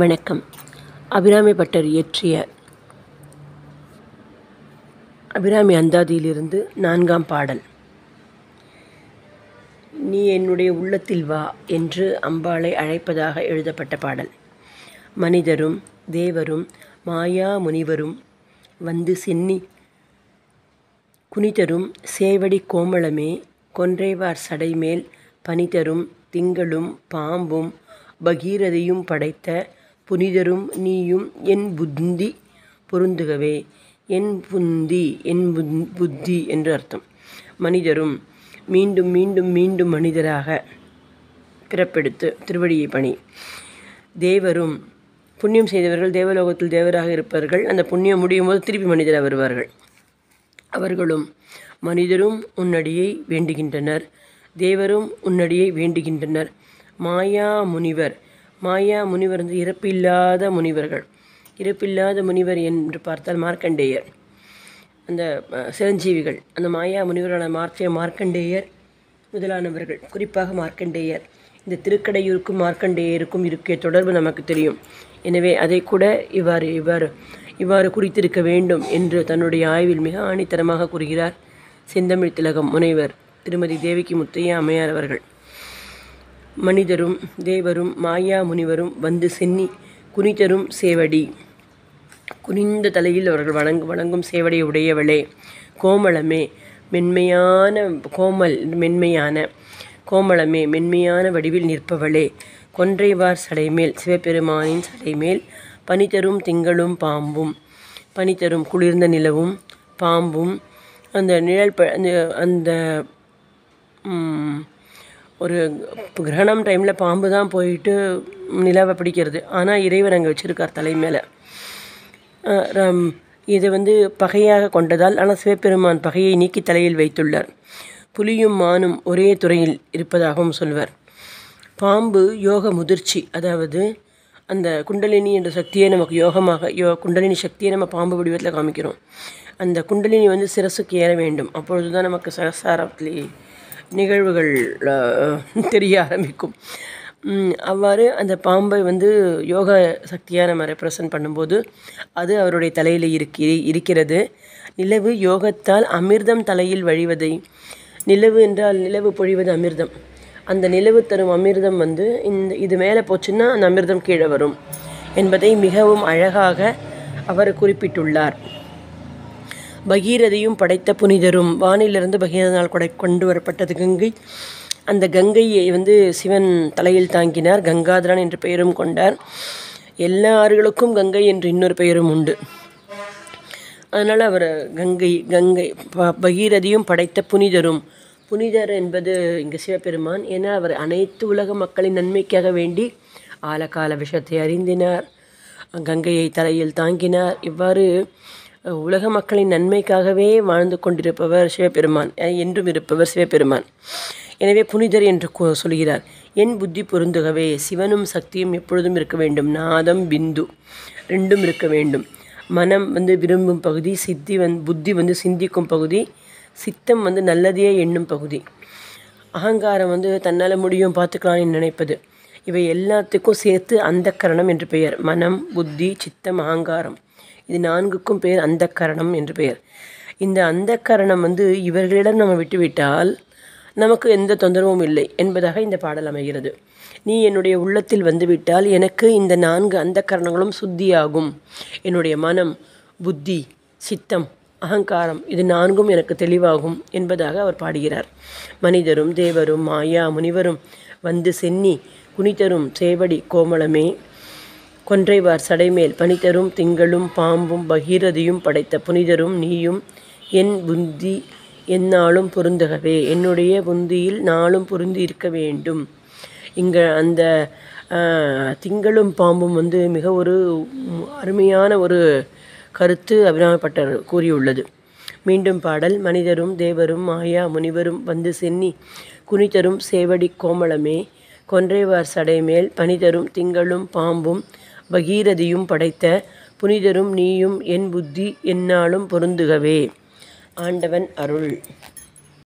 வணக்கம். அபிராமி பட்டர் இயற்றிய அபிராமி அந்தாதியிலிருந்து 4ஆம் பாடல். நீ என்னுடைய உள்ளத்தில் வா என்று அம்பாளை அழைப்பதாக எழுதப்பட்ட பாடல். மனிதரும் தேவரும் மாயா முனிவரும் வந்து சென்னி குனிதரும் சேவடி கோமளமே கொன்றைவார் சடைமேல் பனிதரும் திங்களும் பாம்பும் பகீரதியும் படைத்த புனிதரும் நீயும் என் புத்தி பொருந்துகவே. என் புத்தி என்று அர்த்தம். மனிதரும் மீண்டும் மீண்டும் மீண்டும் மனிதராக பிறப்பெடுத்து திருவடியை பணி. தேவரும் புண்ணியம் செய்தவர்கள் தேவலோகத்தில் தேவராக இருப்பார்கள். அந்த புண்ணியம் முடியும் போது திருப்பி மனிதராக வருவார்கள். அவர்களும் மனிதரும் உன்னடியை வேண்டுகின்றனர், தேவரும் உன்னடியை வேண்டுகின்றனர். மாயா முனிவர் வந்து இறப்பில்லாத முனிவர்கள். இறப்பில்லாத முனிவர் என்று பார்த்தால் மார்க்கண்டேயர், அந்த சிரஞ்சீவிகள். அந்த மாயா முனிவரான மார்க்கண்டேயர் முதலானவர்கள், குறிப்பாக மார்க்கண்டேயர். இந்த திருக்கடையூருக்கும் மார்க்கண்டேயருக்கும் இருக்க தொடர்பு நமக்கு தெரியும். எனவே அதை கூட இவ்வாறு குறித்திருக்க வேண்டும் என்று தன்னுடைய ஆய்வில் மிக ஆணித்தரமாக கூறுகிறார் செந்தமிழ் திலகம் முனைவர் திருமதி தேவிக்கு முத்தையா அம்மையார் அவர்கள். மனிதரும் தேவரும் மாயா முனிவரும் வந்து சென்னி குனிதரும் சேவடி, குனிந்த தலையில் அவர்கள் வணங்கும் சேவடியை உடையவளே. கோமளமே மென்மையான வடிவில் நிற்பவளே. கொன்றைவார் சடைமேல் சிவபெருமானின் சடைமேல் பனிதரும் திங்களும் பாம்பும். பனிதரும் குளிர்ந்த நிலவும் பாம்பும். அந்த நிழல் அந்த ஒரு கிரகணம் டைமில் பாம்பு தான் போயிட்டு நிலவை பிடிக்கிறது. ஆனால் இறைவன் அங்கே வச்சுருக்கார் தலை மேலே. இது பகையாக கொண்டதால், ஆனால் சிவபெருமான் பகையை நீக்கி தலையில் வைத்துள்ளார். புலியும் மானும் ஒரே துறையில் இருப்பதாகவும் சொல்வர். பாம்பு யோக முதிர்ச்சி, அதாவது அந்த குண்டலினி என்ற சக்தியை நமக்கு குண்டலினி சக்தியை நம்ம பாம்பு வடிவத்தில் காமிக்கிறோம். அந்த குண்டலினி சிரசுக்கு ஏற வேண்டும். அப்பொழுது தான் நமக்கு சகசாரத்திலே நிகழ்வுகள் தெரிய ஆரம்பிக்கும். அவ்வாறு அந்த பாம்பை யோக சக்தியாக நம்ம ரெப்ரசன்ட் பண்ணும்போது அது அவருடைய தலையில் இருக்கிறது. நிலவு யோகத்தால் அமிர்தம் தலையில் வழிவதை, நிலவு என்றால் நிலவு பொழிவது அமிர்தம். அந்த நிலவு தரும் அமிர்தம் இது மேலே போச்சுன்னா அந்த அமிர்தம் கீழே வரும் என்பதை மிகவும் அழகாக அவர் குறிப்பிட்டுள்ளார். பகீரதியும் படைத்த புனிதரும், வானிலிருந்து பகீரதனால் கொண்டு வரப்பட்டது கங்கை. அந்த கங்கையை சிவன் தலையில் தாங்கினார். கங்காதரன் என்ற பெயரும் கொண்டார். எல்லா ஆறுகளுக்கும் கங்கை என்று இன்னொரு பெயரும் உண்டு. அதனால் அவர் கங்கை பகீரதியும் படைத்த புனிதரும். புனிதர் என்பது இங்கு சிவபெருமான். ஏன்னா அவர் அனைத்து உலக மக்களின் நன்மைக்காக வேண்டி ஆலகால விஷத்தை அறிந்தினார், கங்கையை தலையில் தாங்கினார். இவ்வாறு உலக மக்களின் நன்மைக்காகவே வாழ்ந்து கொண்டிருப்பவர் சிவபெருமான், என்றும் இருப்பவர் சிவபெருமான். எனவே புனிதர் என்று சொல்கிறார். என் புத்தி பொருந்துகவே. சிவனும் சக்தியும் எப்பொழுதும் இருக்க வேண்டும். நாதம் பிந்து ரெண்டும் இருக்க வேண்டும். மனம் விரும்பும் பகுதி, புத்தி சிந்திக்கும் பகுதி, சித்தம் நல்லதையே எண்ணும் பகுதி. அகங்காரம் தன்னால் முடியும் பார்த்துக்கலான்னு நினைப்பது. இவை எல்லாத்துக்கும் சேர்த்து அந்தக்கரணம் என்று பெயர். மனம், புத்தி, சித்தம், அகங்காரம், இது 4க்கும் பெயர் அந்தக்கரணம் என்று பெயர். இந்த அந்தக்கரணம் இவர்களிடம் நம்ம விட்டுவிட்டால் நமக்கு எந்த தொந்தரவும் இல்லை என்பதாக இந்த பாடல் அமைகிறது. நீ என்னுடைய உள்ளத்தில் வந்துவிட்டால் எனக்கு இந்த 4 அந்தக்கரணங்களும் சுத்தியாகும். என்னுடைய மனம், புத்தி, சித்தம், அகங்காரம், இது 4ம் எனக்கு தெளிவாகும் என்பதாக அவர் பாடுகிறார். மனிதரும் தேவரும் மாயா முனிவரும் வந்து சென்னி குனிதரும் சேவடி கோமளமே கொன்றைவார் சடைமேல் பனிதரும் திங்களும் பாம்பும் பகீரதியும் படைத்த புனிதரும் நீயும் என் புத்தி எந்நாளும் பொருந்தகவே. என்னுடைய புத்தியில் நாளும் பொருந்தி இருக்க வேண்டும். இங்கே அந்த திங்களும் பாம்பும் மிக ஒரு அருமையான ஒரு கருத்து அபிராமி பட்டர் கூறியுள்ளது. மீண்டும் பாடல். மனிதரும் தேவரும் மாயா முனிவரும் வந்து சென்னி குனிதரும் சேவடி கோமளமே கொன்றைவார் சடைமேல் பனிதரும் திங்களும் பாம்பும் பகீரதியும் படைத்த புனிதரும் நீயும் என் புத்தி எந்நாளும் பொருந்துகவே. ஆண்டவன் அருள்.